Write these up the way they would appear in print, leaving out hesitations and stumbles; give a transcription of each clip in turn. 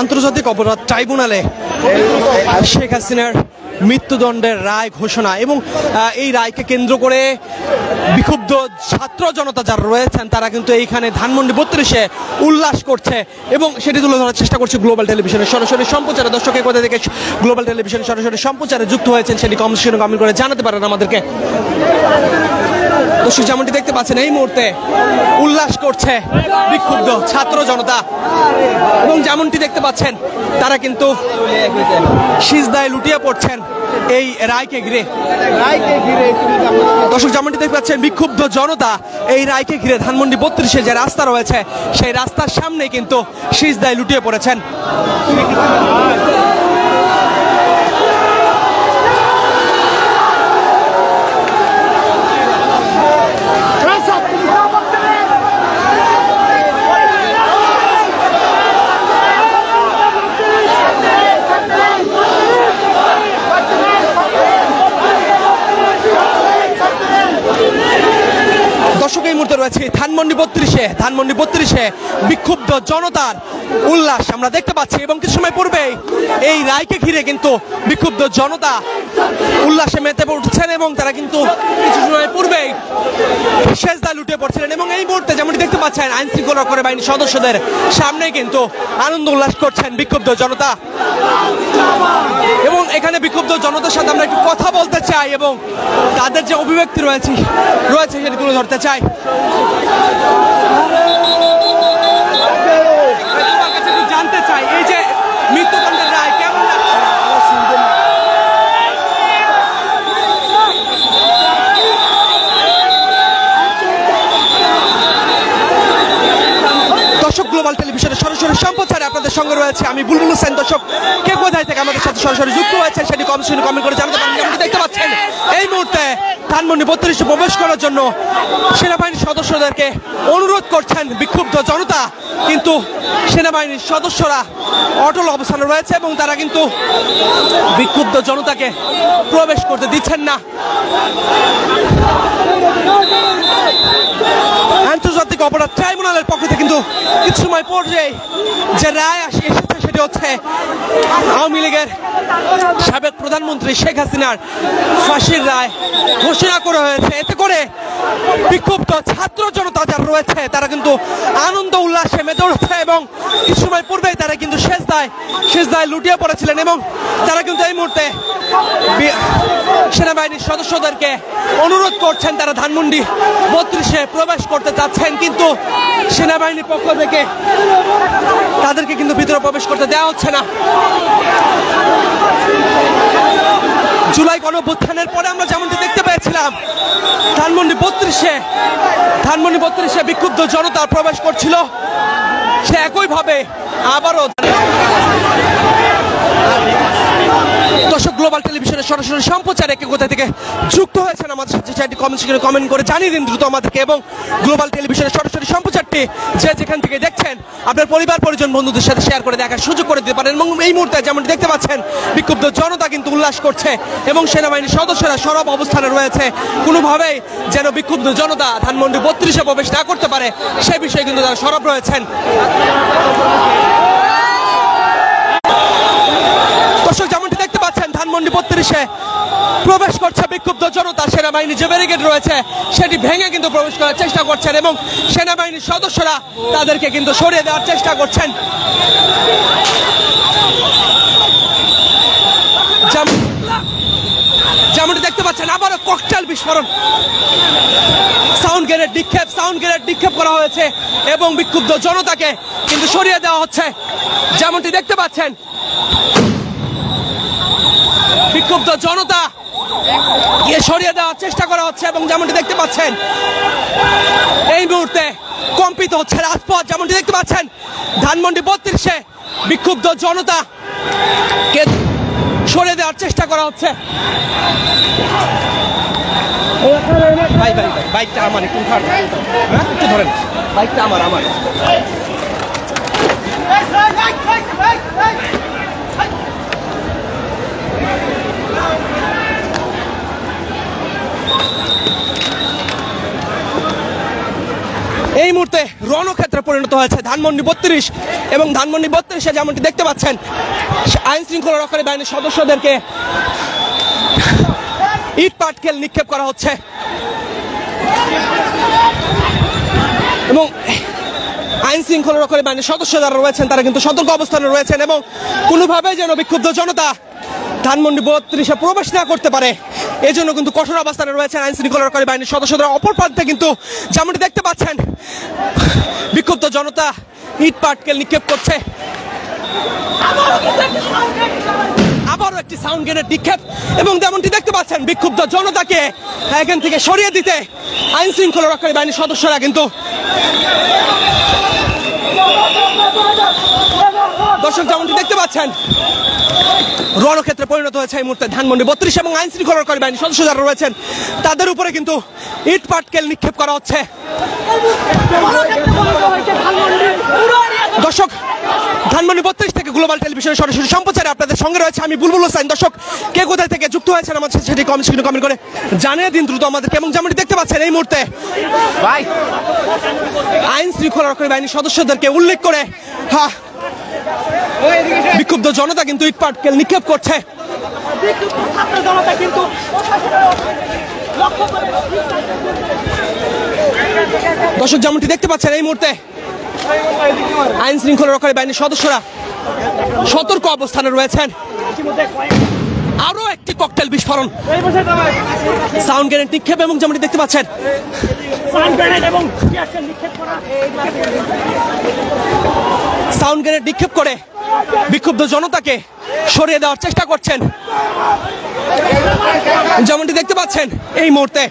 আন্তর্জাতিক অপরাধ ট্রাইব্যুনালে শেখ হাসিনার মৃত্যুদণ্ডের রায় ঘোষণা এবং এই রায়কে কেন্দ্র করে বিক্ষুব্ধ ছাত্র জনতা যারা রয়েছেন তারা কিন্তু এইখানে ধানমন্ডি 32-এ উল্লাস করছে এবং সেটি তুলে ধরার চেষ্টা করছে গ্লোবাল টেলিভিশনের সরাসরি সম্প্রচারে। দর্শক কোথা থেকে গ্লোবাল টেলিভিশনের সরাসরি সম্প্রচারে যুক্ত হয়েছেন সেটি কমেন্ট করে জানাতে পারেন আমাদেরকে। দর্শক যেমনটি দেখতে পাচ্ছেন এই মুহূর্তে উল্লাস করছে বিক্ষুব্ধ ছাত্র জনতা এবং যেমনটি দেখতে পাচ্ছেন তারা কিন্তু সিজদায় লুটিয়ে পড়ছেন এই রায়কে ঘিরে। দর্শক যেমনটি দেখতে পাচ্ছেন বিক্ষুব্ধ জনতা এই রায়কে ঘিরে ধানমন্ডি 32-এ যে রাস্তা রয়েছে সেই রাস্তার সামনে কিন্তু সিজদায় লুটিয়ে পড়েছেন। দর্শক এই মুহূর্তে রয়েছে ধানমন্ডি 32-এ বিক্ষুব্ধ জনতার উল্লাস আমরা দেখতে পাচ্ছি এবং কিছু সময় পূর্বেই এই রায়কে ঘিরে কিন্তু বিক্ষুব্ধ জনতা উল্লাসে মেতে উঠছেন এবং তারা কিন্তু কিছু সময় পূর্বেই সেজদায় লুটিয়ে পড়ছিলেন এবং এই মুহূর্তে যেমনটি দেখতে পাচ্ছেন আইন শৃঙ্খলা রক্ষাকারী বাহিনীর সদস্যদের সামনে কিন্তু আনন্দ উল্লাস করছেন বিক্ষুব্ধ জনতা এবং এখানে বিক্ষুব্ধ জনতার সাথে আমরা একটু কথা বলতে চাই এবং তাদের যে অভিব্যক্তি রয়েছে সেটি তুলে ধরতে চাই। জানতে চাই এই যে মৃত্যুদণ্ডের রায় কেমন লাগছে? দর্শক গ্লোবাল টেলিভিশনের সরাসরি সম্প্রচারে আপনাদের সঙ্গে রয়েছে আমি বুলবুল হোসেন। দর্শক কে কোথায় থেকে আমাদের সাথে সরাসরি যুক্ত হয়েছে সেটি কমেন্ট করে জানাতে পারেন। যেমন দেখতে পাচ্ছেন এই মুহূর্তে ধানমন্ডি 32-এ প্রবেশ করার জন্য সেনাবাহিনীর সদস্যদেরকে অনুরোধ করছেন বিক্ষুব্ধ জনতা, কিন্তু সেনাবাহিনীর সদস্যরা অটল অবস্থানে রয়েছে এবং তারা কিন্তু বিক্ষুব্ধ জনতাকে প্রবেশ করতে দিচ্ছেন না। আন্তর্জাতিক অপরাধ ট্রাইব্যুনালের পক্ষ থেকে কিন্তু কিছু সময় পরে যে রায় এসেছে সেটি হচ্ছে আওয়ামী লীগের সাবেক প্রধানমন্ত্রী শেখ হাসিনার ফাঁসির রায় ঘোষণা করা হয়েছে। এতে করে বিক্ষুব্ধ ছাত্র জনতা যারা রয়েছে তারা কিন্তু আনন্দ উল্লাসে মেতে উঠেছে এবং কিছু সময় পূর্বেই তারা কিন্তু সেজদায় লুটিয়ে পড়েছিলেন এবং তারা কিন্তু এই মুহূর্তে সেনাবাহিনীর সদস্যদেরকে অনুরোধ করছেন তারা ধানমন্ডি 32-এ প্রবেশ করতে চাচ্ছেন, কিন্তু সেনাবাহিনীর পক্ষ থেকে তাদেরকে কিন্তু ভিতরে প্রবেশ করতে দেওয়া হচ্ছে না। জুলাই গণঅভ্যুত্থানের পরে আমরা যেমনটি দেখতে পেয়েছিলাম ধানমন্ডি 32-এ বিক্ষুব্ধ জনতা প্রবেশ করছিল, সে একইভাবে আবারও। দর্শক গ্লোবাল টেলিভিশনের সরাসরি সম্প্রচারে কে কোথা থেকে যুক্ত হয়েছেন আমাদের সাথে সেটি কমেন্ট করে জানিয়ে দিন দ্রুত আমাদেরকে এবং গ্লোবাল টেলিভিশনের সরাসরি সম্প্রচারটি যে যেখান থেকে দেখছেন আপনার পরিবার পরিজন বন্ধুদের সাথে শেয়ার করে দেখার সুযোগ করে দিতে পারেন। এবং এই মুহূর্তে যেমনটি দেখতে পাচ্ছেন বিক্ষুব্ধ জনতা কিন্তু উল্লাস করছে এবং সেনাবাহিনীর সদস্যরা সরব অবস্থানে রয়েছে, কোনোভাবেই যেন বিক্ষুব্ধ জনতা ধানমন্ডি 32-এ প্রবেশ না করতে পারে সে বিষয়ে কিন্তু তারা সরব রয়েছেন। দর্শক যেমনটি দেখতে পাচ্ছেন ধানমন্ডি 32-এ প্রবেশ করছে বিক্ষুব্ধ জনতা, সেনাবাহিনী যে ব্যারিকেড রয়েছে সেটি ভেঙে কিন্তু প্রবেশ করার চেষ্টা করছেন এবং সেনাবাহিনীর সদস্যরা তাদেরকে কিন্তু সরিয়ে দেওয়ার চেষ্টা করছেন। যেমনটি দেখতে পাচ্ছেন আবারও ককটেল বিস্ফোরণ, সাউন্ড গ্রেনেড নিক্ষেপ করা হয়েছে এবং বিক্ষুব্ধ জনতাকে কিন্তু সরিয়ে দেওয়া হচ্ছে। যেমনটি দেখতে পাচ্ছেন বিক্ষুব্ধ জনতা সরিয়ে দেওয়ার চেষ্টা করা হচ্ছে এবং যেমনটি দেখতে পাচ্ছেন এই মুহূর্তে কম্পিত হচ্ছে রাজপথ। যেমনটি দেখতে পাচ্ছেন ধানমন্ডি 32-এ বিক্ষুব্ধ জনতা কে সরিয়ে দেওয়ার চেষ্টা করা হচ্ছে। বাইকটা আমার একটু ধরেন, বাইকটা আমার এই মুহূর্তে রণক্ষেত্রে পরিণত হয়েছে ধানমন্ডি 32 এবং ধানমন্ডি 32-এ যেমনটি দেখতে পাচ্ছেন আইন শৃঙ্খলা রক্ষাকারী বাহিনীর সদস্যদেরকে ইট পাটকেল নিক্ষেপ করা হচ্ছে এবং আইন শৃঙ্খলা রক্ষাকারী বাহিনীর সদস্য যারা রয়েছেন তারা কিন্তু সতর্ক অবস্থানে রয়েছেন এবং কোনোভাবে যেন বিক্ষুব্ধ জনতা ধানমন্ডি 32-এ প্রবেশ না করতে পারে এই জন্য কিন্তু কঠোর অবস্থানে রয়েছেন আইন শৃঙ্খলা রক্ষাকারী বাহিনীর সদস্যরা। অপর প্রান্তে কিন্তু যেমনটি দেখতে পাচ্ছেন বিক্ষুব্ধ জনতা ইট পাটকেল নিক্ষেপ করছে, আবারও একটি সাউন্ড গ্রেনেড নিক্ষেপ এবং যেমনটি দেখতে পাচ্ছেন বিক্ষুব্ধ জনতাকে এখান থেকে সরিয়ে দিতে আইন শৃঙ্খলা রক্ষাকারী বাহিনীর সদস্যরা কিন্তু দর্শক যেমনটি দেখতে পাচ্ছেন রণক্ষেত্রে পরিণত হয়েছে এই মুহূর্তে ধানমন্ডি 32 এবং আইন শৃঙ্খলা রক্ষাকারী বাহিনীর সদস্য যারা রয়েছেন তাদের উপরে কিন্তু ইট পাটকেল নিক্ষেপ করা হচ্ছে। দর্শক ধানমন্ডি 32 থেকে গ্লোবাল টেলিভিশনের সরাসরি সম্প্রচারে আপনাদের সঙ্গে রয়েছে আমি বুলবুল হোসেন। দর্শক কে কোথায় থেকে যুক্ত হয়েছেন আমাদের সাথে সেটি কমেন্ট করে জানিয়ে দিন দ্রুত আমাদেরকে। এবং যেমনটি দেখতে পাচ্ছেন এই মুহূর্তে আইন শৃঙ্খলা রক্ষাকারী বাহিনীর সদস্যদেরকে উল্লেখ করে বিক্ষুব্ধ জনতা কিন্তু ইট পাটকেল নিক্ষেপ করছে। দর্শক যেমনটি দেখতে পাচ্ছেন এই মুহূর্তে আইন শৃঙ্খলা রক্ষাকারী বাহিনীর সদস্যরা সতর্ক অবস্থানে রয়েছেন। আরো একটি ককটেল বিস্ফোরণ, সাউন্ড গ্রেনেড নিক্ষেপ এবং যেমনটি দেখতে পাচ্ছেন সাউন্ড গ্রেনেড নিক্ষেপ করে বিক্ষুব্ধ জনতাকে সরিয়ে দেওয়ার চেষ্টা করছেন। যেমনটি দেখতে পাচ্ছেন এই মুহূর্তে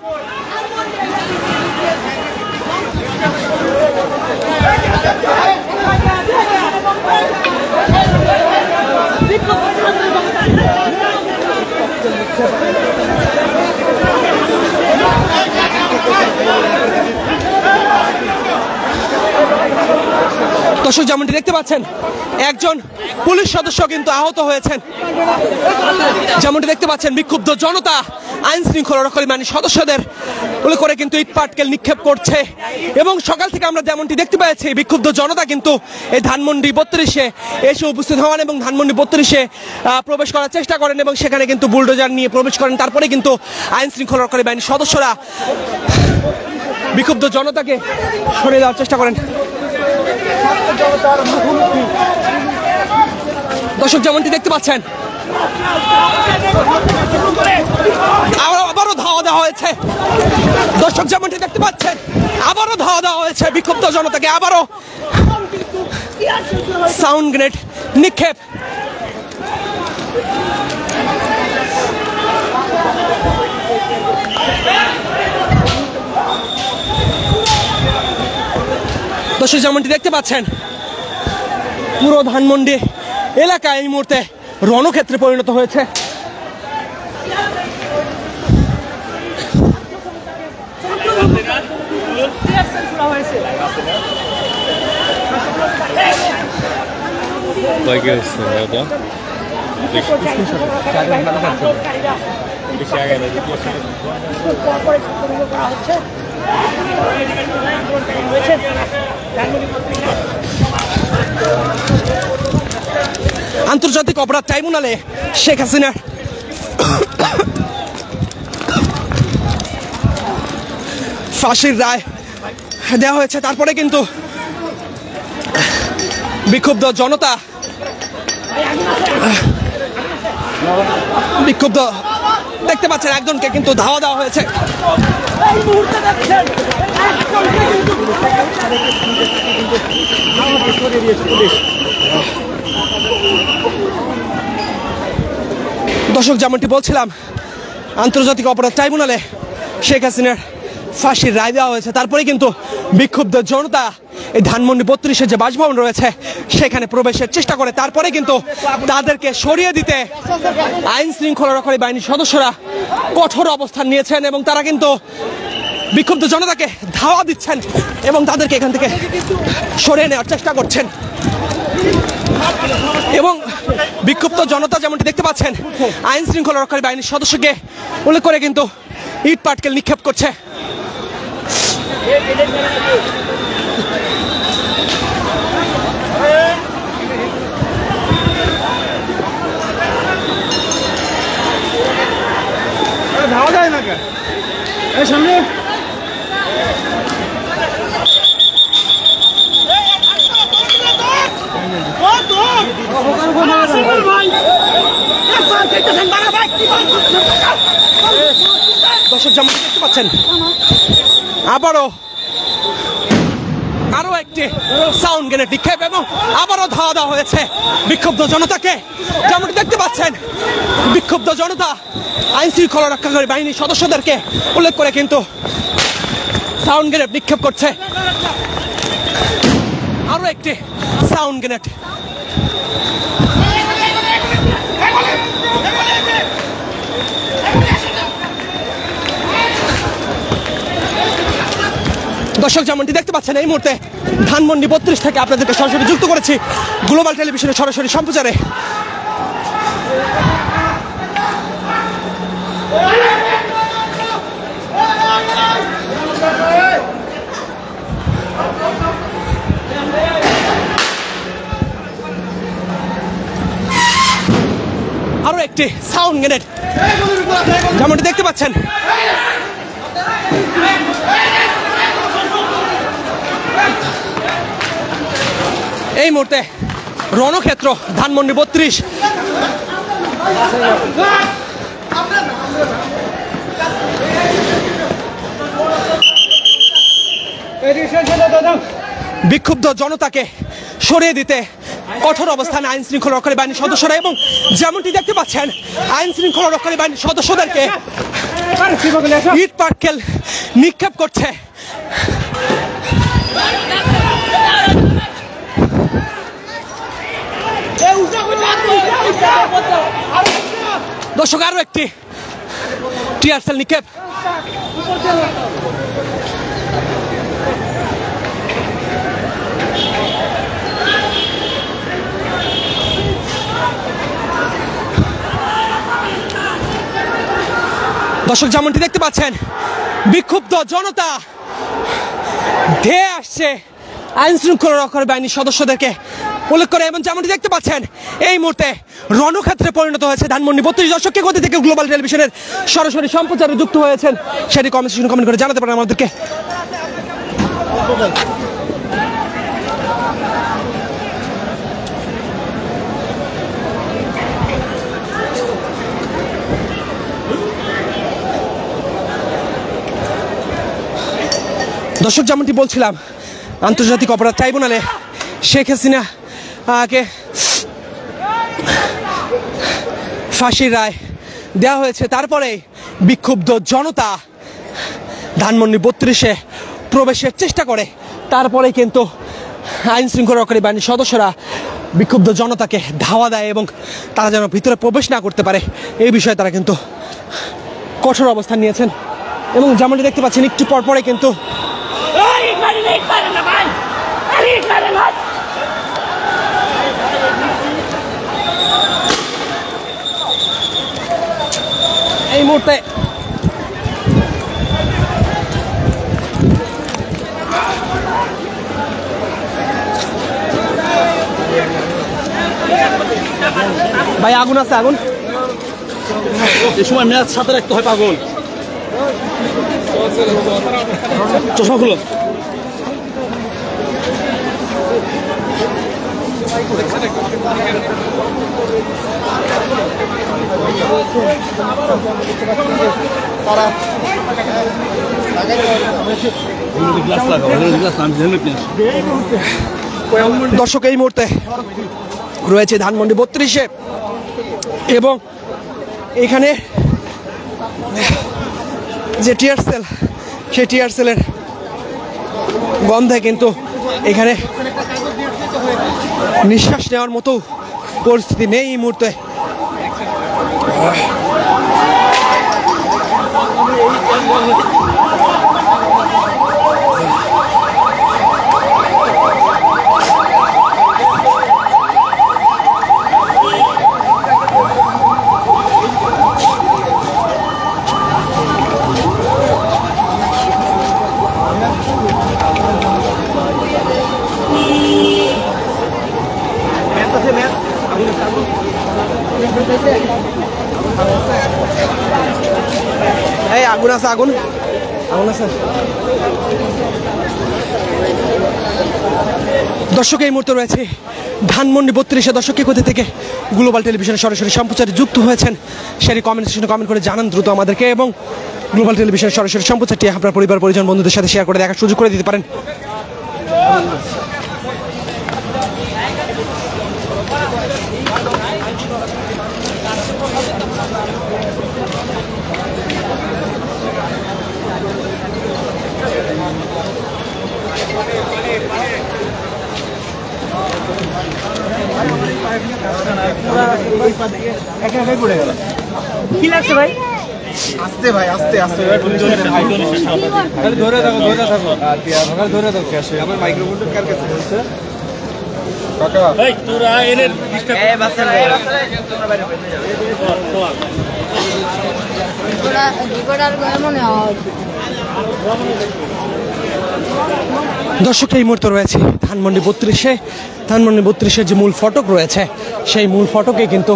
দর্শক যেমনটি দেখতে পাচ্ছেন একজন পুলিশ সদস্য কিন্তু আহত হয়েছেন। যেমনটি দেখতে পাচ্ছেন বিক্ষুব্ধ জনতা আইন শৃঙ্খলা রক্ষাকারী বাহিনীর সদস্যদের করে কিন্তু ইট পাটকেল নিক্ষেপ করছে এবং সকাল থেকে আমরা যেমনটি দেখতে পেয়েছি বিক্ষুব্ধ জনতা কিন্তু এই ধানমন্ডি 32-এ এসে উপস্থিত হন এবং ধানমন্ডি 32-এ প্রবেশ করার চেষ্টা করেন এবং সেখানে কিন্তু বুলডোজার নিয়ে প্রবেশ করেন। তারপরে কিন্তু আইন শৃঙ্খলা রক্ষাকারী বাহিনীর সদস্যরা বিক্ষুব্ধ জনতাকে সরিয়ে দেওয়ার চেষ্টা করেন। দর্শক যেমনটি দেখতে পাচ্ছেন আবারও ধাওয়া দেওয়া হয়েছে। দর্শক যেমনটি দেখতে পাচ্ছেন আবারও ধাওয়া দেওয়া হয়েছে বিক্ষুব্ধ জনতাকে, আবারও সাউন্ড গ্রেনেড নিক্ষেপ। দর্শক যেমনটি দেখতে পাচ্ছেন পুরো ধানমন্ডি এলাকা এই মুহূর্তে রণক্ষেত্রে পরিণত হয়েছে। আন্তর্জাতিক অপরাধ ট্রাইব্যুনালে শেখ হাসিনার ফাঁসির রায় দেওয়া হয়েছে। তারপরে কিন্তু বিক্ষুব্ধ জনতা দেখতে পাচ্ছেন একজনকে কিন্তু ধাওয়া দেওয়া হয়েছে। দর্শক যেমনটি বলছিলাম আন্তর্জাতিক অপরাধ ট্রাইব্যুনালে শেখ হাসিনার ফাঁসির রায় দেওয়া হয়েছে। তারপরে কিন্তু বিক্ষুব্ধ জনতা এই ধানমন্ডি 32-এর যে বাসভবন রয়েছে সেখানে প্রবেশের চেষ্টা করে। তারপরে কিন্তু তাদেরকে সরিয়ে দিতে আইন শৃঙ্খলা রক্ষাকারী বাহিনীর সদস্যরা কঠোর অবস্থান নিয়েছেন এবং তারা কিন্তু বিক্ষুব্ধ জনতাকে ধাওয়া দিচ্ছেন এবং তাদেরকে এখান থেকে সরিয়ে নেওয়ার চেষ্টা করছেন। এবং বিক্ষুব্ধ জনতা যেমনটি দেখতে পাচ্ছেন আইন শৃঙ্খলা রক্ষাকারী বাহিনীর সদস্যকে উল্লেখ করে কিন্তু ইট পাটকেল নিক্ষেপ করছে। দর্শক যেমন দেখতে পাচ্ছেন আবারও আরো একটি সাউন্ড গ্রেনেড নিক্ষেপ এবং আবারও ধাওয়া দেওয়া হয়েছে বিক্ষুব্ধ জনতাকে। যেমনটি দেখতে পাচ্ছেন বিক্ষুব্ধ জনতা আইন শৃঙ্খলা রক্ষাকারী বাহিনীর সদস্যদেরকে উল্লেখ করে কিন্তু সাউন্ড গ্রেনেড নিক্ষেপ করছে। আরো একটি সাউন্ড গ্রেনেড। দর্শক যেমনটি দেখতে পাচ্ছেন এই মুহূর্তে ধানমন্ডি 32 থেকে আপনাদেরকে সরাসরি যুক্ত করেছি গ্লোবাল টেলিভিশনের সরাসরি সম্প্রচারে। আরো একটি সাউন্ড গ্রেনেড যেমনটি দেখতে পাচ্ছেন। এই মুহূর্তে রণক্ষেত্র ধানমন্ডি 32 বিক্ষুব্ধ জনতাকে সরিয়ে দিতে কঠোর অবস্থানে আইন শৃঙ্খলা রক্ষাকারী বাহিনীর সদস্যরা এবং যেমনটি দেখতে পাচ্ছেন আইন শৃঙ্খলা রক্ষাকারী বাহিনীর সদস্যদেরকে ইট পাটকেল নিক্ষেপ করছে। দর্শক আরো একটি টিয়ার সেল নিক্ষেপ। দর্শক যেমনটি দেখতে পাচ্ছেন বিক্ষুব্ধ জনতা ধেয়ে আসছে আইন শৃঙ্খলা রক্ষাকারী বাহিনীর সদস্যদেরকে উল্লেখ করে এবং যেমনটি দেখতে পাচ্ছেন এই মুহূর্তে রণক্ষেত্রে পরিণত হয়েছে ধানমন্ডি 32। দর্শক কে কোথা থেকে গ্লোবাল টেলিভিশনের সরাসরি সম্প্রচারে যুক্ত হয়েছেন সেটি কমেন্ট করে জানাতে পারেন আমাদেরকে। দর্শক যেমনটি বলছিলাম আন্তর্জাতিক অপরাধ ট্রাইব্যুনালে শেখ হাসিনাকে ফাঁসির রায় দেওয়া হয়েছে। তারপরে বিক্ষুব্ধ জনতা ধানমন্ডি 32-এ প্রবেশের চেষ্টা করে। তারপরে কিন্তু আইন শৃঙ্খলা রক্ষাকারী বাহিনীর সদস্যরা বিক্ষুব্ধ জনতাকে ধাওয়া দেয় এবং তারা যেন ভিতরে প্রবেশ না করতে পারে এই বিষয়ে তারা কিন্তু কঠোর অবস্থান নিয়েছেন। এবং যেমনটি দেখতে পাচ্ছেন একটু পরপরে কিন্তু এই মুহূর্তে ভাই আগুন আছে, আগুন এই সময় ম্যাচ সাথে রাখতে হয় পাগল। চশমা খুলো। দর্শক এই মুহূর্তে রয়েছে ধানমন্ডি 32-এ এবং এখানে যে টিয়ার সেল সেই টিয়ার সেলের গন্ধে কিন্তু এখানে নিঃশ্বাস নেওয়ার মতো পরিস্থিতি নেই এই মুহূর্তে। এই আগুন আছে, আগুন। দর্শক এই মুহূর্তে রয়েছে ধানমন্ডি 32-এ। দর্শককে কোথা থেকে গ্লোবাল টেলিভিশনের সরাসরি সম্প্রচারে যুক্ত হয়েছেন সেটি কমেন্ট সেকশনে কমেন্ট করে জানান দ্রুত আমাদেরকে, এবং গ্লোবাল টেলিভিশনের সরাসরি সম্প্রচারটি আপনার পরিবার পরিজন বন্ধুদের সাথে শেয়ার করে দেখার সুযোগ করে দিতে পারেন। কি লাগছে ভাই? আস্তে ভাই, আস্তে আস্তে ধরে থাকো আমার মাইক্রোফোনটা কার কাছে বলছে কাকা এই তোরা এনে ডিস্টার্ব এই বাসের তোমরা বাইরে বের হয়ে যাও গোড়ার মনে হয়। দর্শক এই মুহূর্তে রয়েছে ধানমন্ডি 32-এ। ধানমন্ডি 32-এর যে মূল ফটক রয়েছে সেই মূল ফটকে কিন্তু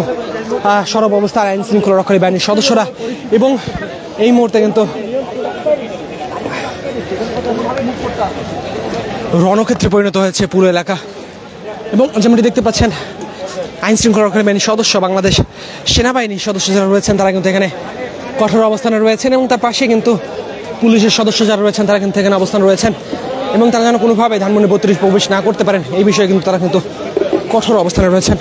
সরব অবস্থায় আইন শৃঙ্খলা রক্ষাকারী বাহিনীর সদস্যরা, এবং এই মুহূর্তে কিন্তু রণক্ষেত্রে পরিণত হয়েছে পুরো এলাকা। এবং যেমনটি দেখতে পাচ্ছেন আইন শৃঙ্খলা রক্ষাকারী বাহিনীর সদস্য, বাংলাদেশ সেনাবাহিনীর সদস্য যারা রয়েছেন তারা কিন্তু এখানে কঠোর অবস্থানে রয়েছেন, এবং তার পাশে কিন্তু পুলিশের সদস্য যারা রয়েছেন তারা কিন্তু এখানে অবস্থান রয়েছেন, এবং তারা যেন কোনোভাবে ধানমন্ডি 32 প্রবেশ না করতে পারেন এই বিষয়ে কিন্তু তারা কিন্তু কঠোর অবস্থানে রয়েছেন।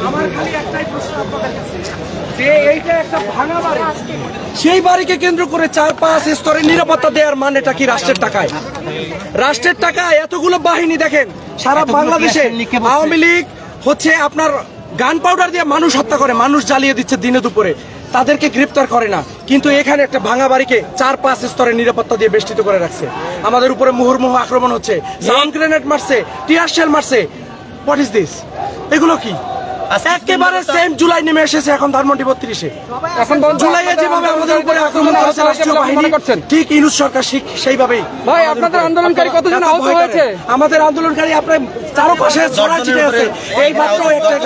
আমার খালি একটাই প্রশ্ন আপনাদের কাছে, যে এইটা একটা ভাঙা বাড়ি, সেই বাড়িকে কেন্দ্র করে 4-5 স্তরের নিরাপত্তা দেওয়ার মানেটা কি? রাষ্ট্রের টাকায়, রাষ্ট্রের টাকায় এতগুলো বাহিনী দেখেন সারা বাংলাদেশে আওয়ামী লীগ হচ্ছে আপনার গান পাউডার দিয়ে মানুষ হত্যা করে, মানুষ জ্বালিয়ে দিচ্ছে দিনে দুপুরে, তাদেরকে গ্রেপ্তার করে না, কিন্তু এখানে একটা ভাঙা বাড়িকে 4-5 স্তরের নিরাপত্তা দিয়ে বেষ্টিত করে রাখছে। আমাদের উপরে মুহুর্মুহু আক্রমণ হচ্ছে, সাউন্ড গ্রেনেড মারছে, টিয়ার শেল মারছে। What is this? এগুলো কি? একেবারে সেম জুলাই নেমে এসেছে এখন ধানমন্ডি 32-এ। এখন জুলাইয়ে যেভাবে আমাদের উপরে আক্রমণ করেছে রাষ্ট্রীয় বাহিনী, ঠিক ইউনূস সরকার সেইভাবেই। ভাই আপনাদের আন্দোলনকারী কতজন আহত হয়েছে? আমাদের আন্দোলনকারী আপনার চারপাশে ছড়াছিটে আছে। এই মাত্র একটা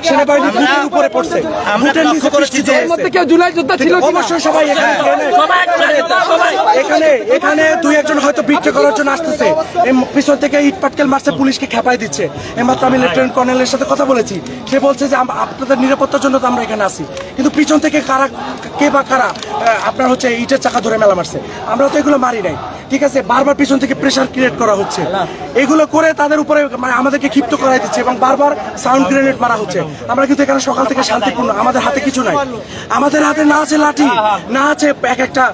সেনাবাহিনী বুটের উপরে পড়ছে, বুটের নিচে পরিস্থিতি। এর মধ্যে কেউ জুলাই যোদ্ধা ছিল? অবশ্যই সবাই এখানে 2-1 হয়তো বিক্রি করার জন্য আসতেছে, পিছন থেকে ইট পাটকেল মারছে, পুলিশকে খেপাই দিচ্ছে। এইমাত্র আমি লেফটেন্যান্ট কর্নেলের সাথে কথা বলেছি, সে বলছে যে আপনাদের নিরাপত্তার জন্য তো আমরা এখানে আসি, কিন্তু পিছন থেকে কারা কে বা কারা আপনার হচ্ছে ইটের চাকা ধরে মেলা মারছে। আমরা তো এগুলো মারি নাই, ঠিক আছে, বারবার পিছন থেকে প্রেসার ক্রিয়েট করা হচ্ছে, এগুলো করে তাদের উপরে মানে আমাদেরকে ক্ষিপ্ত করাই দিচ্ছে, এবং বারবার সাউন্ড গ্রেনেড মারা হচ্ছে। আমরা কিন্তু এখানে সকাল থেকে শান্তিপূর্ণ, আমাদের হাতে কিছু নাই, আমাদের হাতে না আছে লাঠি, না আছে এক একটা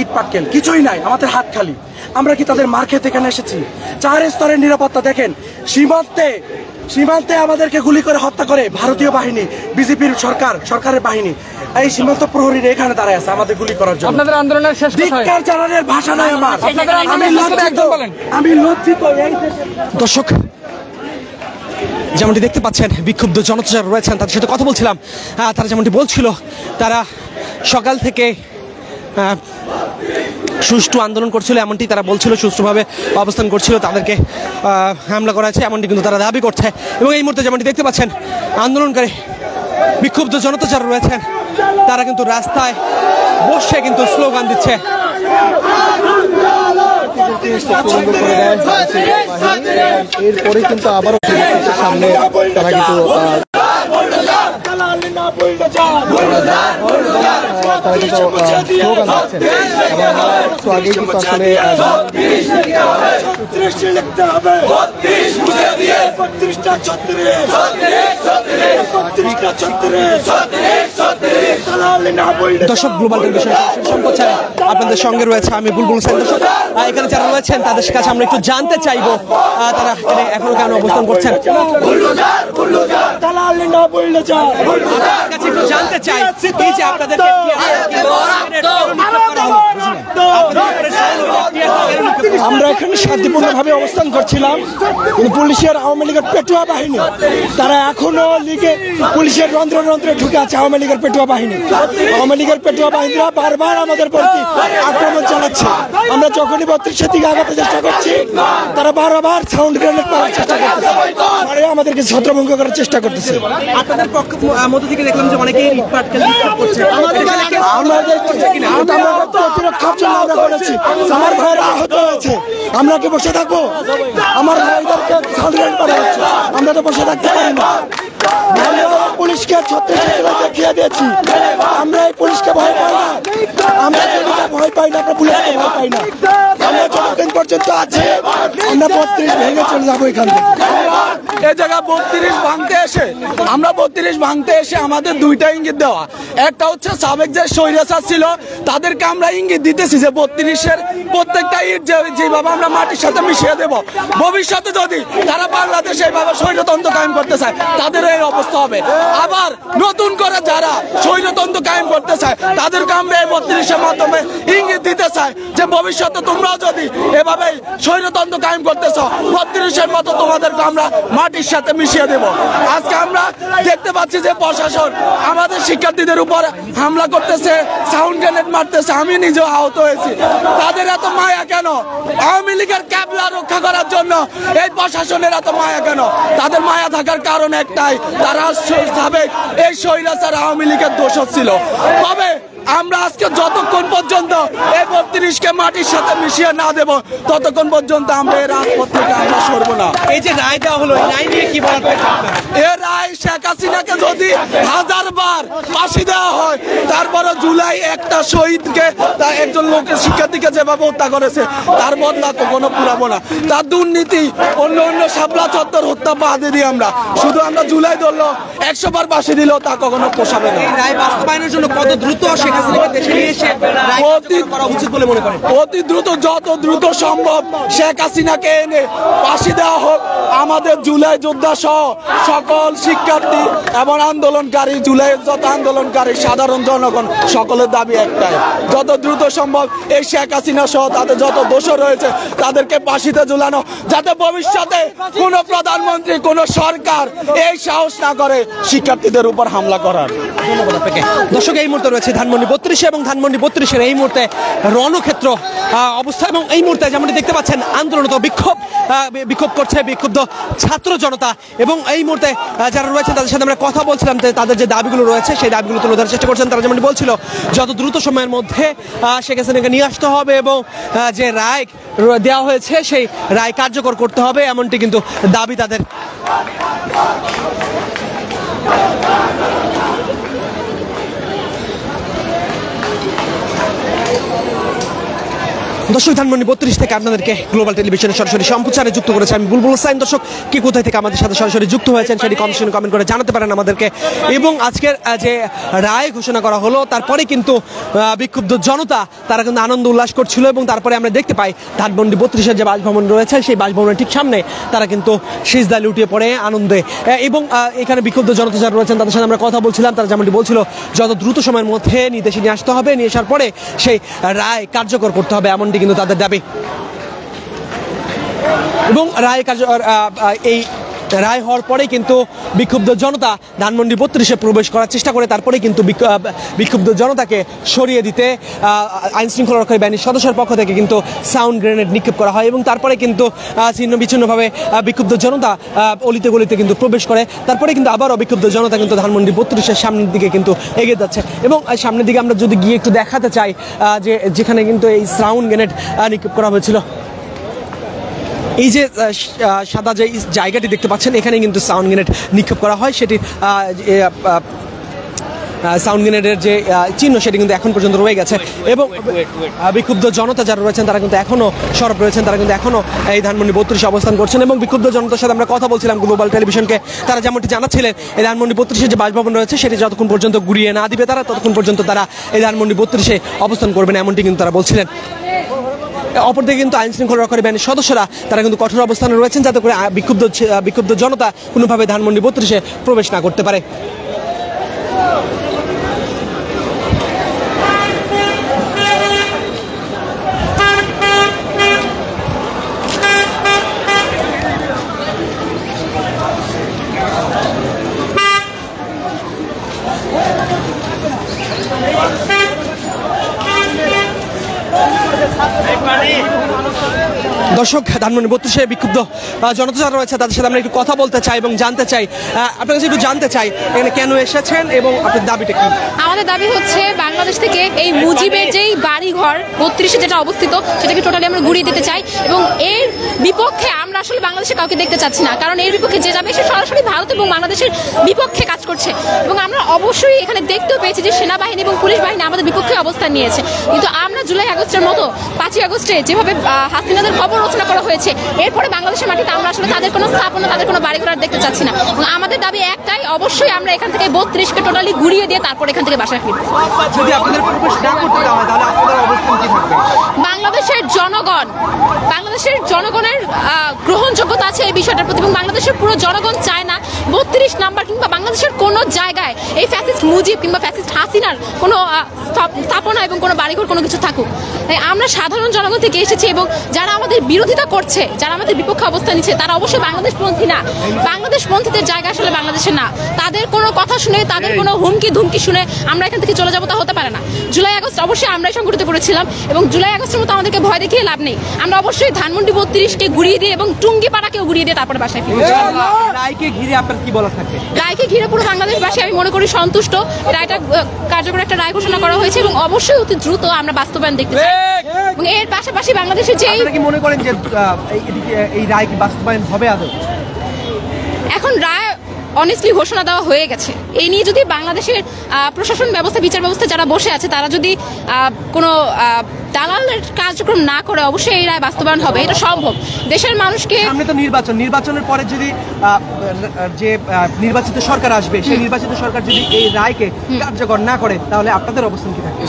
ইট পাটকেল, কিছুই নাই, আমাদের হাত খালি। আমরা কি তাদের মার খেতে এখানে এসেছি? 4 স্তরের নিরাপত্তা দেখেন, সীমান্তে আমাদেরকে গুলি করে হত্যা করে ভারতীয় বাহিনী, বিজেপির সরকারের বাহিনী, এই সীমান্ত প্রহরীরা এখানে দাঁড়ায় আছে আমাদের গুলি করার জন্য। আপনাদের আন্দোলনের শেষ ধিক্কার জানানোর ভাষা নাই আমার, আমি লজ্জিত। দর্শক যেমনটি দেখতে পাচ্ছেন বিক্ষুব্ধ জনতা যারা রয়েছেন তাদের সাথে কথা বলছিলাম, তারা যেমনটি বলছিল তারা সকাল থেকে সুষ্ঠু আন্দোলন করছিল, এমনটি তারা বলছিল, সুষ্ঠুভাবে অবস্থান করছিল, তাদেরকে হামলা করা হয়েছে এমনটি কিন্তু তারা দাবি করছে। এবং এই মুহূর্তে যেমনটি দেখতে পাচ্ছেন আন্দোলনকারী বিক্ষুব্ধ জনতা যারা রয়েছেন তারা কিন্তু রাস্তায় বসে কিন্তু স্লোগান দিচ্ছে। এরপরে কিন্তু আবারও সামনে তারা কিন্তু স্লোগান দিচ্ছেন, এবং একটু আগেই কিন্তু আসলে দালাল দর্শক গ্লোবাল টেলিভিশন সম্প্রচারে আপনাদের সঙ্গে রয়েছে আমি বুলবুল হোসেন। দর্শক এখানে যারা রয়েছেন তাদের কাছে আমরা একটু জানতে চাইবো তারা এখানে এখনো কেন অবস্থান করছেন, কাছে একটু জানতে চাই এই যে আপনাদেরকে আমরা এখানে শান্তিপূর্ণভাবে অবস্থান করছিলাম, কিন্তু পুলিশের আওয়ামী লীগের পেটুয়া বাহিনী তারা এখনো পুলিশের রন্ধ্রে রন্ধ্রে ঢুকে আছে। আওয়ামী লীগের পেটুয়া বাহিনীরা বারবার আমাদের প্রতি আক্রমণ চালাচ্ছে। আমরা যখনই 32 দিকে আগাতে চেষ্টা করছি তারা বারবার সাউন্ড গ্রেনেড মারার চেষ্টা করতেছে, আমাদেরকে ছত্রভঙ্গ করার চেষ্টা করতেছে। আপনাদের পক্ষ মধ্য থেকে দেখলাম যে অনেকেই প্রতিরক্ষার জন্য আমরা করেছি। আমার ভাইয়েরা আহত হয়েছে, আমরা কি বসে থাকবো? আমার ভাইদেরকে সাউন্ড গ্রেনেড মারা হচ্ছে, আমরা তো বসে থাকতে পারি না। আমরা পুলিশকে দেখিয়ে দিয়েছি, আমরা এই পুলিশকে ভয় পাই না, আমরা ভয় পাই না, আমরা পুলিশকে ভয় পাই না। আমরা যতক্ষণ পর্যন্ত আছি আমরা 32 ভেঙে চলে যাবো এখান থেকে। এই জায়গা 32 ভাঙতে এসে আমাদের দুইটা ইঙ্গিত দেওয়া। একটা হচ্ছে সাবেক যে স্বৈরাচার ছিল তাদেরকে আমরা ইঙ্গিত দিতেছি যে 32-এর প্রত্যেকটা ইট যেভাবে আমরা মাটির সাথে মিশিয়ে দেব, ভবিষ্যতে যদি তারা বাংলাদেশে এইভাবে স্বৈরতন্ত্র কায়েম করতে চায় তাদের এই অবস্থা হবে। আবার নতুন করে যারা স্বৈরতন্ত্র কায়েম করতে চায় তাদেরকে আমরা এই 32-এর মাধ্যমে ইঙ্গিত দিতে চাই যে ভবিষ্যতে তোমরাও যদি এভাবে স্বৈরতন্ত্র কায়েম করতে চাও 32-এর মতো তোমাদেরকে আমরা মাটির সাথে মিশিয়ে দেব। আজকে আমরা দেখতে পাচ্ছি যে প্রশাসন আমাদের শিক্ষার্থীদের উপর হামলা করতেছে, সাউন্ড গ্রেনেড মারতেছে, আমি নিজেও আহত হয়েছি। তাদের এত মায়া কেন? আওয়ামী লীগের ক্যাবলা রক্ষা করার জন্য এই প্রশাসনের এত মায়া কেন? তাদের মায়া থাকার কারণ একটাই, তারা সাবেক এই স্বৈরাচার আওয়ামী লীগের দোষর ছিল। তবে আমরা আজকে যতক্ষণ পর্যন্ত এই 32-কে মাটির সাথে মিশিয়ে না দেব ততক্ষণ পর্যন্ত আমরা এই রাজপথ থেকে আমরা সরব না। এই যে রায় দেওয়া হলো, রায় নিয়ে কি বলার? এ রায় শেখ হাসিনাকে যদি 1000 বার ফাঁসি দেওয়া হয়, তারপরে জুলাই একটা শহীদকে একজন লোকের শিক্ষার্থীকে যেভাবে হত্যা করেছে তার বদলা তো কোনো পুরাবো না। তার দুর্নীতি অন্য শাপলা চত্বর হত্যা বাদে দিয়ে আমরা শুধু আমরা জুলাই ধরলো 100 বার ফাঁসি দিলেও তা কখনো পোষাবে না। রায় বাস্তবায়নের জন্য কত দ্রুত শেখ হাসিনাকে দেশে নিয়ে এসে করা উচিত বলে মনে করেন? অতি দ্রুত, যত দ্রুত সম্ভব শেখ হাসিনাকে এনে ফাঁসি দেওয়া হোক। আমাদের জুলাই যোদ্ধা সহ সকল শিক্ষার্থী এবং আন্দোলনকারী, জুলাইয়ের যত আন্দোলনকারী সাধারণ জনগণ সকলের দাবি একটাই, যত দ্রুত সম্ভব এই শেখ হাসিনা সহ তাদের যত দোষর রয়েছে তাদেরকে ফাঁসিতে ঝুলানো, যাতে ভবিষ্যতে কোনো প্রধানমন্ত্রী, কোনো সরকার এই সাহস না করে শিক্ষার্থীদের উপর হামলা করার। দর্শক এই মুহূর্তে রয়েছে ধানমন্ডি 32 এবং ধানমন্ডি 32-এর এই মুহূর্তে রণক্ষেত্র অবস্থা, এবং এই মুহূর্তে যেমনটি দেখতে পাচ্ছেন আন্দোলনত বিক্ষোভ করছে বিক্ষুব্ধ ছাত্র জনতা। এবং এই মুহূর্তে যারা রয়েছেন তাদের সাথে আমরা কথা বলছিলাম, তাদের যে দাবিগুলো রয়েছে সেই দাবিগুলো তুলে ধরার চেষ্টা করছেন। তারা যেমনটি বলছিল যত দ্রুত সময়ের মধ্যে শেখ হাসিনাকে নিয়ে আসতে হবে এবং যে রায় দেওয়া হয়েছে সেই রায় কার্যকর করতে হবে, এমনটি কিন্তু দাবি তাদের। দর্শক ধানমন্ডি 32 থেকে আপনাদেরকে গ্লোবাল টেলিভিশনের সরাসরি সম্প্রচারে যুক্ত করেছে আমি বুলবুল হোসেন। দর্শক কি কোথায় থেকে আমাদের সাথে সরাসরি যুক্ত হয়েছেন সেটি কমেন্ট করে জানাতে পারেন আমাদেরকে। এবং আজকের যে রায় ঘোষণা করা হলো তারপরে কিন্তু বিক্ষুব্ধ জনতা তারা কিন্তু আনন্দ উল্লাস করছিল, এবং তারপরে আমরা দেখতে পাই ধানমন্ডি 32-এর যে বাসভবন রয়েছে সেই বাসভবনের ঠিক সামনে তারা কিন্তু সিজদায় লুটিয়ে পড়ে আনন্দে। এবং এখানে বিক্ষুব্ধ জনতা যারা রয়েছেন তাদের সাথে আমরা কথা বলছিলাম, তারা যেমনটি বলছিল যত দ্রুত সময়ের মধ্যে নির্দেশে নিয়ে আসতে হবে, নিয়ে আসার পরে সেই রায় কার্যকর করতে হবে, এমনটি কিন্তু তাদের দাবি। এবং এই রায় হওয়ার পরেই কিন্তু বিক্ষুব্ধ জনতা ধানমন্ডি 32-এ প্রবেশ করার চেষ্টা করে, তারপরে কিন্তু বিক্ষুব্ধ জনতাকে সরিয়ে দিতে আইন শৃঙ্খলা রক্ষাকারী বাহিনীর সদস্যের পক্ষ থেকে কিন্তু সাউন্ড গ্রেনেড নিক্ষেপ করা হয়। এবং তারপরে কিন্তু ছিন্ন বিচ্ছিন্নভাবে বিক্ষুব্ধ জনতা অলিতে গলিতে কিন্তু প্রবেশ করে, তারপরে কিন্তু আবারও বিক্ষুব্ধ জনতা কিন্তু ধানমন্ডি 32-এর সামনের দিকে কিন্তু এগিয়ে যাচ্ছে। এবং সামনের দিকে আমরা যদি গিয়ে একটু দেখাতে চাই যে যেখানে কিন্তু এই সাউন্ড গ্রেনেড নিক্ষেপ করা হয়েছিল, এই যে সাদা যে জায়গাটি দেখতে পাচ্ছেন এখানে কিন্তু সাউন্ড গ্রেনেড নিক্ষেপ করা হয়, সেটি সাউন্ড গ্রেনেডের যে চিহ্ন সেটি কিন্তু এখন পর্যন্ত রয়ে গেছে এবং বিক্ষুব্ধ জনতা যারা রয়েছেন তারা কিন্তু এখনো সরব রয়েছেন, তারা কিন্তু এখনো এই ধানমন্ডি 32 অবস্থান করছেন এবং বিক্ষুব্ধ জনতার সাথে আমরা কথা বলছিলাম গ্লোবাল টেলিভিশনকে। তারা যেমনটি জানাচ্ছিলেন এই ধানমন্ডি 32 যে বাসভবন রয়েছে সেটি যতক্ষণ পর্যন্ত গুড়িয়ে না দিবে তারা, ততক্ষণ পর্যন্ত তারা এই ধানমন্ডি 32 অবস্থান করবেন, এমনটি কিন্তু তারা বলছিলেন। অপরদিকে কিন্তু আইন শৃঙ্খলা রক্ষাকারী বাহিনীর সদস্যরা তারা কিন্তু কঠোর অবস্থানে রয়েছেন যাতে করে বিক্ষুব্ধ জনতা কোনোভাবে ধানমন্ডি 32 প্রবেশ না করতে পারে। দর্শক, ধানমন্ডি 32 বিক্ষুব্ধ জনতা যারা রয়েছে তাদের সাথে আমরা একটু কথা বলতে চাই এবং জানতে চাই, আপনার কাছে একটু জানতে চাই এখানে কেন এসেছেন এবং আপনার দাবিটা কি? আমাদের দাবি হচ্ছে বাংলাদেশ থেকে এই মুজিবের যেই বাড়িঘর 32 যেটা অবস্থিত সেটাকে টোটালি আমরা গুড়িয়ে দিতে চাই এবং এর বিপক্ষে আমরা আসলে বাংলাদেশে কাউকে দেখতে চাচ্ছি না, কারণ এর বিপক্ষে যে যাবে সে সরাসরি ভারত এবং বাংলাদেশের বিপক্ষে কাজ করছে এবং আমরা অবশ্যই এখানে দেখতেও পেয়েছি যে সেনাবাহিনী এবং পুলিশ বাহিনী আমাদের বিপক্ষে অবস্থান নিয়েছে। কিন্তু আমরা জুলাই আগস্টের মতো 5ই আগস্টে যেভাবে হাসিনাদের কবর রচনা করা হয়েছে, এরপরে বাংলাদেশের মাটিতে আমরা আসলে তাদের কোনো স্থাপনা, তাদের কোনো বাড়িঘর দেখতে চাচ্ছি না। আমাদের দাবি একটাই, অবশ্যই আমরা এখান থেকে 32কে টোটালি গুড়িয়ে দিয়ে তারপর এখান থেকে বাসায় ফিরব। যদি আপনাদের প্রবেশ না করতে দেওয়া হয় তাহলে আপনাদের অবস্থান কি থাকবে? বাংলাদেশের জনগণের গ্রহণযোগ্যতা আছে এই বিষয়টার প্রতি এবং বাংলাদেশের পুরো জনগণ চায় না 32 নাম্বার কিংবা বাংলাদেশের কোনো জায়গায় এই ফ্যাসিস্ট মুজিব কিংবা ফ্যাসিস্ট হাসিনার কোনো স্থাপনা এবং কোনো বাড়িঘর কোনো কিছু থাকুক। তাই আমরা সাধারণ জনগণ থেকে এসেছি এবং যারা আমাদের বিরোধিতা করছে, যারা আমাদের বিপক্ষে অবস্থান নিচ্ছে তারা অবশ্যই বাংলাদেশপন্থী না। বাংলাদেশপন্থীদের জায়গা আসলে বাংলাদেশে না। তাদের কোনো কথা শুনে, তাদের কোনো হুমকি ধুমকি শুনে আমরা এখান থেকে চলে যাবো তা হতে পারে না। জুলাই আগস্ট অবশ্যই আমরাই সংগঠিত করেছিলাম এবং জুলাই আগস্টের মতো আমাদেরকে ভয় দেখিয়ে লাভ নেই। আমরা অবশ্যই ধানমন্ডি 32কে গুড়িয়ে দিয়ে এবং টুঙ্গিপাড়াকেও গুড়িয়ে দিয়ে তারপরে বাসায় ফিরব। রায়কে ঘিরে আপনার কি বলা থাকে? রায়কে ঘিরে পুরো বাংলাদেশবাসী আমি মনে করি সন্তুষ্ট। রায়টা কার্যকর একটা রায় ঘোষণা করা হয়েছে এবং অবশ্যই অতি দ্রুত আমরা বাস্তবায়ন দেখতে চাই এবং এর পাশাপাশি বাংলাদেশের যে আপনারা কি মনে করেন যে এই রায় কি বাস্তবায়ন হবে আদৌ? এখন রায় অনেস্টলি ঘোষণা দেওয়া হয়ে গেছে। এই নিয়ে যদি বাংলাদেশের প্রশাসন ব্যবস্থা, বিচার ব্যবস্থা যারা বসে আছে তারা যদি কোনো দালালের কার্যক্রম না করে অবশ্যই এই রায় বাস্তবায়ন হবে, এটা সম্ভব। দেশের মানুষকে সামনে তো নির্বাচনের পরে যদি যে নির্বাচিত সরকার আসবে সেই নির্বাচিত সরকার যদি এই রায়কে কার্যকর না করে তাহলে আপনাদের অবস্থান কি থাকবে?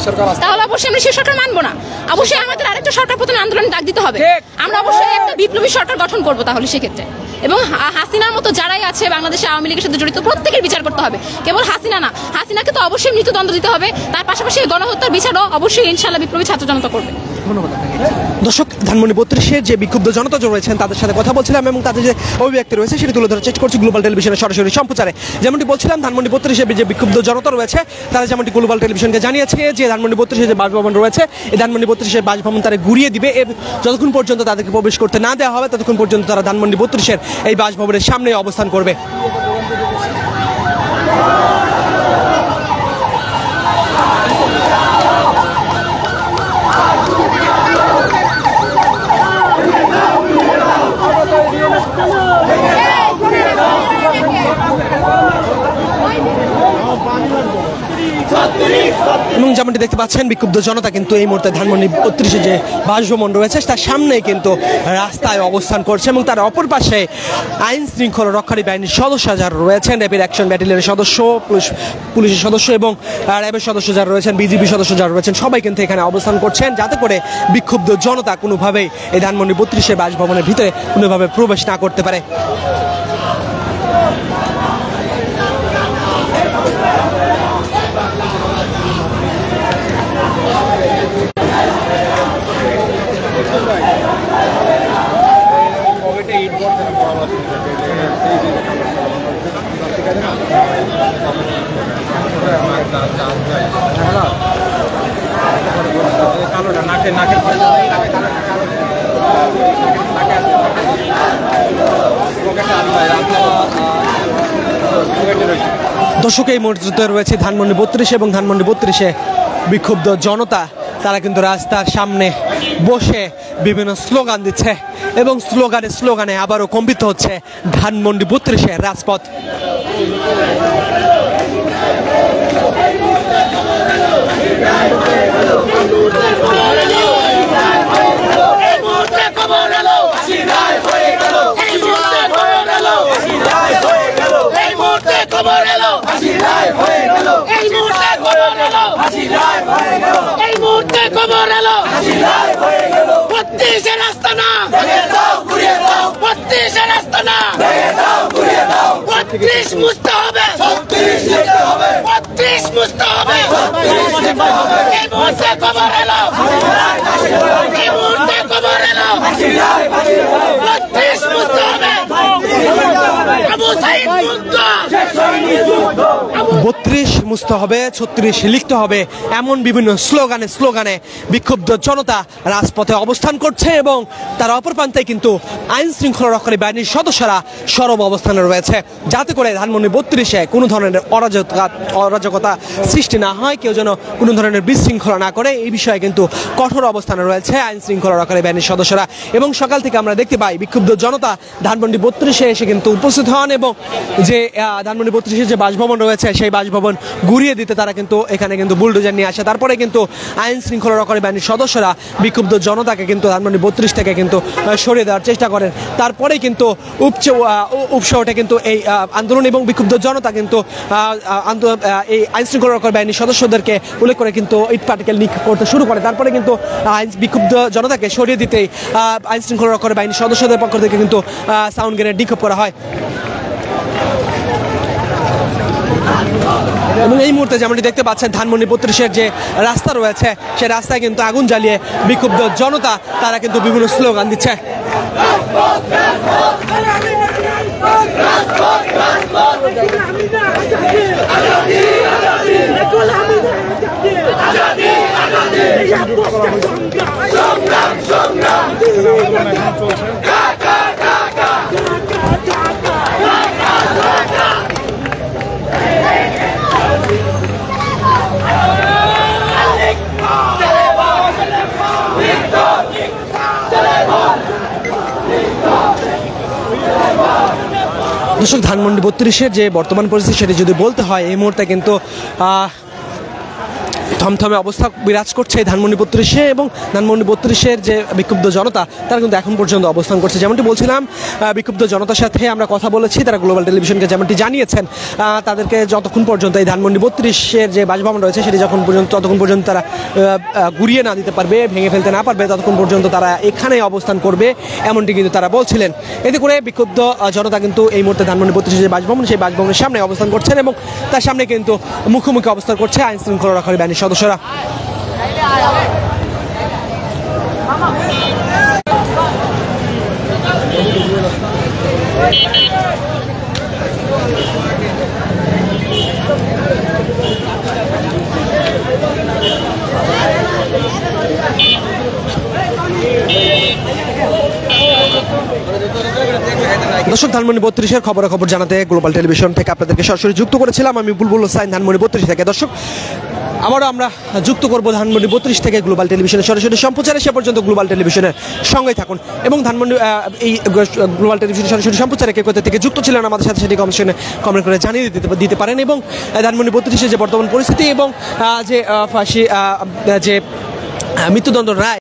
তাহলে অবশ্যই আমরা সেই সরকার মানবো না। অবশ্যই আমাদের আরেকটা সরকার প্রধান আন্দোলন ডাক দিতে হবে। আমরা অবশ্যই একটা বিপ্লবী সরকার গঠন করবো তাহলে সেক্ষেত্রে, এবং হাসিনার মতো যারাই আছে বাংলাদেশে আওয়ামী লীগের সাথে জড়িত প্রত্যেকের বিচার করতে হবে, কেবল হাসিনা না। হাসিনাকে তো অবশ্যই মৃত্যুদণ্ড দিতে হবে, তার পাশাপাশি গণহত্যার বিচারও অবশ্যই ইনশাআল্লাহ বিপ্লবী ছাত্র জনতা করবে। ধন্যবাদ আপনাকে। দর্শক, ধানমন্ডি 32 যে বিক্ষুব্ধ জনতা রয়েছেন তাদের সাথে কথা বলছিলাম এবং তাদের যে অভিব্যক্তি রয়েছে সেটি তুলে ধরার চেষ্টা করছি গ্লোবাল টেলিভিশনের সরাসরি সম্প্রচারে। যেমনটি বলছিলাম, ধানমন্ডি 32 যে বিক্ষুব্ধ জনতা রয়েছে তারা যেমনটি গ্লোবাল টেলিভিশনকে জানিয়েছে যে ধানমন্ডি 32 যে বাসভবন রয়েছে এই ধানমন্ডি 32 বাসভবন তারা গুড়িয়ে দিবে। যতক্ষণ পর্যন্ত তাদেরকে প্রবেশ করতে না দেওয়া হবে ততক্ষণ পর্যন্ত তারা ধানমন্ডি 32 এই বাসভবনের সামনে অবস্থান করবে। এবং যেমনটি দেখতে পাচ্ছেন বিক্ষুব্ধ জনতা কিন্তু এই মুহূর্তে ধানমন্ডি 32 যে বাসভবন রয়েছে তার সামনে কিন্তু রাস্তায় অবস্থান করছে এবং তার অপর পাশে আইন শৃঙ্খলা রক্ষাকারী বাহিনীর সদস্য যারা রয়েছেন, র্যাপিড অ্যাকশন ব্যাটালিয়নের সদস্য, পুলিশের সদস্য এবং র্যাবের সদস্য যারা রয়েছেন, বিজিবি সদস্য যারা রয়েছেন সবাই কিন্তু এখানে অবস্থান করছেন যাতে করে বিক্ষুব্ধ জনতা কোনোভাবেই এই ধানমন্ডি 32 বাসভবনের ভিতরে কোনোভাবে প্রবেশ না করতে পারে। দর্শক, এই মুহূর্তে রয়েছে ধানমন্ডি 32 এবং ধানমন্ডি 32 বিক্ষুব্ধ জনতা তারা কিন্তু রাস্তার সামনে বসে বিভিন্ন স্লোগান দিচ্ছে এবং স্লোগানে আবারও কম্পিত হচ্ছে ধানমন্ডি 32 রাজপথ। এই মুহূর্তে খবর এলো 32 রাস্তা না 32 রাস্তা না 32 মুছতে হবে 32 মুছতে হবে এই মুহূর্তে খবর এলো এই মুহূর্তে খবর এলো 32 মুছতে হবে আবু সাইদ মুক্ত 32 মুছতে হবে 36 লিখতে হবে এমন বিভিন্ন স্লোগানে বিক্ষুব্ধ জনতা রাজপথে অবস্থান করছে এবং তার অপর প্রান্তে কিন্তু আইন শৃঙ্খলা রক্ষাকারী বাহিনীর সদস্যরা সরব অবস্থানে রয়েছে যাতে করে ধানমন্ডি 32-এ কোনো ধরনের অরাজকতা সৃষ্টি না হয়, কেউ যেন কোনো ধরনের বিশৃঙ্খলা না করে এই বিষয়ে কিন্তু কঠোর অবস্থানে রয়েছে আইন শৃঙ্খলা রক্ষাকারী বাহিনীর সদস্যরা। এবং সকাল থেকে আমরা দেখতে পাই বিক্ষুব্ধ জনতা ধানমন্ডি 32-এ এসে কিন্তু উপস্থিত হন এবং যে ধানমন্ডি 32-এর যে বাসভবন রয়েছে সেই বাসভবন ঘুরিয়ে দিতে তারা কিন্তু এখানে কিন্তু বুলডোজার নিয়ে আসে। তারপরে কিন্তু আইন শৃঙ্খলা রক্ষাকারী বাহিনীর সদস্যরা বিক্ষুব্ধ জনতাকে কিন্তু ধানমন্ডি 32 থেকে কিন্তু সরিয়ে দেওয়ার চেষ্টা করেন। তারপরেই কিন্তু উপসে ওঠে কিন্তু এই আন্দোলন এবং বিক্ষুব্ধ জনতা কিন্তু এই আইন শৃঙ্খলা রক্ষাকারী বাহিনীর সদস্যদেরকে উল্লেখ করে কিন্তু ইট পার্টিকেল নিক্ষেপ করতে শুরু করে। তারপরে কিন্তু বিক্ষুব্ধ জনতাকে সরিয়ে দিতেই আইন শৃঙ্খলা রক্ষাকারী বাহিনীর সদস্যদের পক্ষ থেকে কিন্তু সাউন্ড গ্রেনেড নিক্ষেপ করা হয়। এবং এই মুহূর্তে যেমনটি দেখতে পাচ্ছেন ধানমন্ডি 32-এর যে রাস্তা রয়েছে সেই রাস্তায় কিন্তু আগুন জ্বালিয়ে বিক্ষুব্ধ জনতা তারা কিন্তু বিভিন্ন স্লোগান দিচ্ছে। দর্শক, ধানমন্ডি 32-এর যে বর্তমান পরিস্থিতি সেটি যদি বলতে হয় এই মুহূর্তে কিন্তু থমথমে অবস্থা বিরাজ করছে ধানমন্ডি 32-এ এবং ধানমন্ডি 32-এর যে বিক্ষুব্ধ জনতা তারা কিন্তু এখন পর্যন্ত অবস্থান করছে। যেমনটি বলছিলাম বিক্ষুব্ধ জনতার সাথে আমরা কথা বলেছি, তারা গ্লোবাল টেলিভিশনকে যেমনটি জানিয়েছেন তাদেরকে যতক্ষণ পর্যন্ত এই ধানমন্ডি 32-এর যে বাসভবন রয়েছে সেটি ততক্ষণ পর্যন্ত তারা গুড়িয়ে না দিতে পারবে, ভেঙে ফেলতে না পারবে ততক্ষণ পর্যন্ত তারা এখানে অবস্থান করবে এমনটি কিন্তু তারা বলছিলেন। এতে করে বিক্ষুব্ধ জনতা কিন্তু এই মুহূর্তে ধানমন্ডি 32-এর যে বাসভবন সেই বাসভবনের সামনে অবস্থান করছেন এবং তার সামনে কিন্তু মুখোমুখি অবস্থান করছে আইন শৃঙ্খলা রক্ষাকারী বাহিনীর সদস্যরা। দর্শক, ধানমন্ডি 32-এর খবরাখবর জানাতে গ্লোবাল টেলিভিশন থেকে আপনাদেরকে সরাসরি যুক্ত করেছিলাম আমি বুলবুল হোসাইন ধানমন্ডি 32 থেকে। দর্শক, আবারও আমরা যুক্ত করব ধানমন্ডি 32 থেকে গ্লোবাল টেলিভিশনের সরাসরি সম্প্রচারে। সে পর্যন্ত গ্লোবাল টেলিভিশনের সঙ্গেই থাকুন এবং ধানমন্ডি এই গ্লোবাল টেলিভিশনের সরাসরি সম্প্রচারে কে কোথা থেকে যুক্ত ছিলেন আমাদের সাথে সেটি কমেন্ট করে জানিয়ে দিতে পারেন। এবং ধানমন্ডি 32-এর যে বর্তমান পরিস্থিতি এবং যে ফাঁসি যে মৃত্যুদণ্ড রায়